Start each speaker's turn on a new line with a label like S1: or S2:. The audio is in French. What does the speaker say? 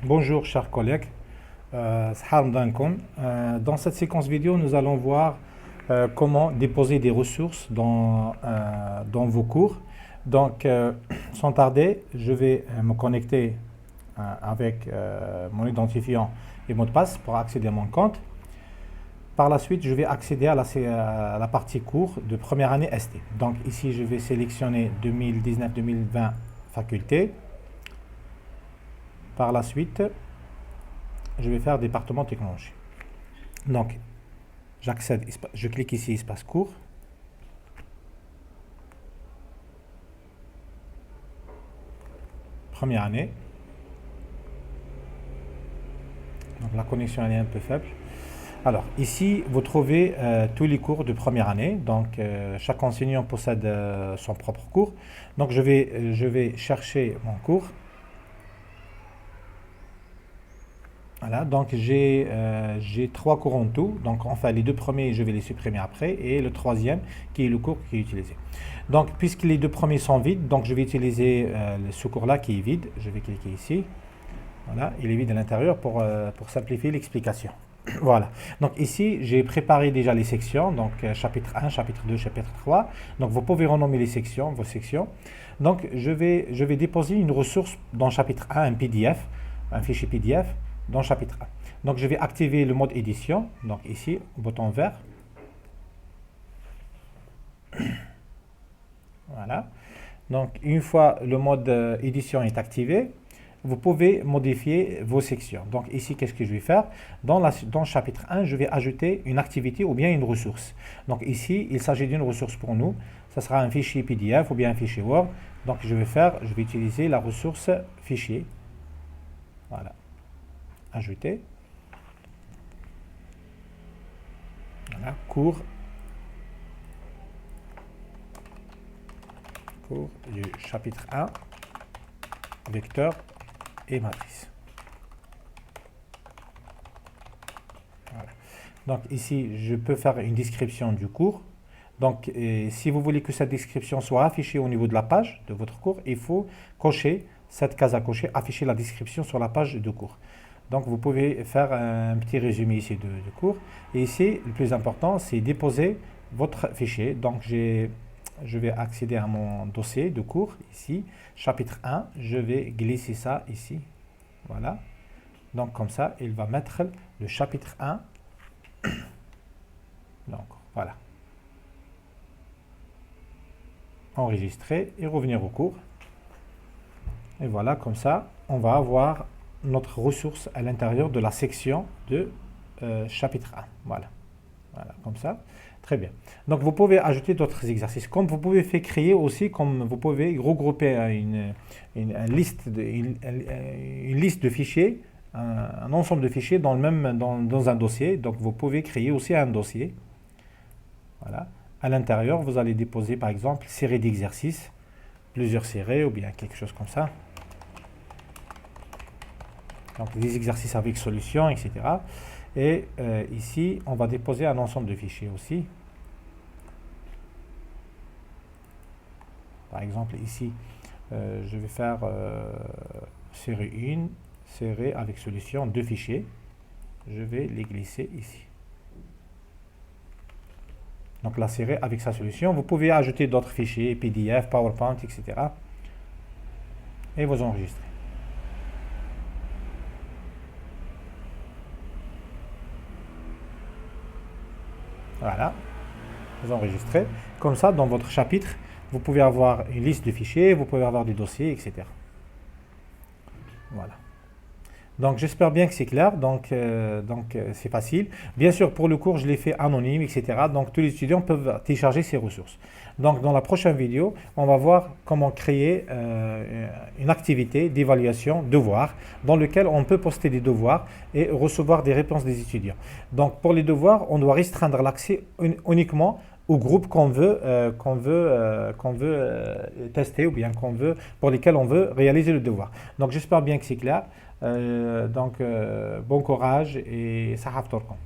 S1: Bonjour chers collègues, Salam Dankoum. Dans cette séquence vidéo, nous allons voir comment déposer des ressources dans vos cours. Donc, sans tarder, je vais me connecter avec mon identifiant et mot de passe pour accéder à mon compte. Par la suite, je vais accéder à la partie cours de première année ST. Donc ici, je vais sélectionner 2019-2020 faculté. Par la suite, je vais faire département technologie. Donc, j'accède, je clique ici, espace cours. Première année. Donc, la connexion elle est un peu faible. Alors, ici, vous trouvez tous les cours de première année. Donc, chaque enseignant possède son propre cours. Donc, je vais chercher mon cours. Voilà, donc j'ai 3 cours en tout. Donc, enfin, les 2 premiers, je vais les supprimer après. Et le troisième, qui est le cours qui est utilisé. Donc, puisque les 2 premiers sont vides, donc je vais utiliser ce cours-là qui est vide. Je vais cliquer ici. Voilà, il est vide à l'intérieur pour simplifier l'explication. Voilà, donc ici j'ai préparé déjà les sections, donc chapitre 1, chapitre 2, chapitre 3. Donc vous pouvez renommer les sections, vos sections. Donc je vais déposer une ressource dans chapitre 1, un PDF, un fichier PDF dans chapitre 1. Donc je vais activer le mode édition, donc ici, bouton vert. Voilà, donc une fois le mode édition est activé, vous pouvez modifier vos sections. Donc ici, qu'est-ce que je vais faire? Dans le chapitre 1, je vais ajouter une activité ou bien une ressource. Donc ici, il s'agit d'une ressource pour nous. Ce sera un fichier PDF ou bien un fichier Word. Donc je vais utiliser la ressource fichier. Voilà. Ajouter. Voilà. Cours du chapitre 1. Vecteur et matrice. Voilà. Donc ici, je peux faire une description du cours. Donc, si vous voulez que cette description soit affichée au niveau de la page de votre cours, il faut cocher cette case à cocher, afficher la description sur la page de cours. Donc, vous pouvez faire un petit résumé ici de cours. Et ici, le plus important, c'est déposer votre fichier. Donc, je vais accéder à mon dossier de cours, ici, chapitre 1, je vais glisser ça ici, voilà. Donc comme ça, il va mettre le chapitre 1, donc voilà. Enregistrer et revenir au cours. Et voilà, comme ça, on va avoir notre ressource à l'intérieur de la section de chapitre 1, voilà. Voilà, comme ça. Très bien. Donc, vous pouvez ajouter d'autres exercices. Comme vous pouvez faire créer aussi, comme vous pouvez regrouper une liste de fichiers, un ensemble de fichiers dans un dossier. Donc, vous pouvez créer aussi un dossier. Voilà. À l'intérieur, vous allez déposer, par exemple, série d'exercices, plusieurs séries ou bien quelque chose comme ça. Donc, des exercices avec solution, etc. Et ici, on va déposer un ensemble de fichiers aussi. Par exemple, ici, je vais faire série 1, série avec solution, 2 fichiers. Je vais les glisser ici. Donc, la série avec sa solution. Vous pouvez ajouter d'autres fichiers, PDF, PowerPoint, etc. Et vous enregistrez. Voilà, vous enregistrez. Comme ça, dans votre chapitre, vous pouvez avoir une liste de fichiers, vous pouvez avoir des dossiers, etc. Voilà. Donc, j'espère bien que c'est clair. Donc c'est facile. Bien sûr, pour le cours, je l'ai fait anonyme, etc. Donc, tous les étudiants peuvent télécharger ces ressources. Donc, dans la prochaine vidéo, on va voir comment créer une activité d'évaluation devoir dans lequel on peut poster des devoirs et recevoir des réponses des étudiants. Donc, pour les devoirs, on doit restreindre l'accès uniquement au groupe qu'on veut tester ou bien pour lesquels on veut réaliser le devoir. Donc, j'espère bien que c'est clair. Bon courage et Sahaf Torkom.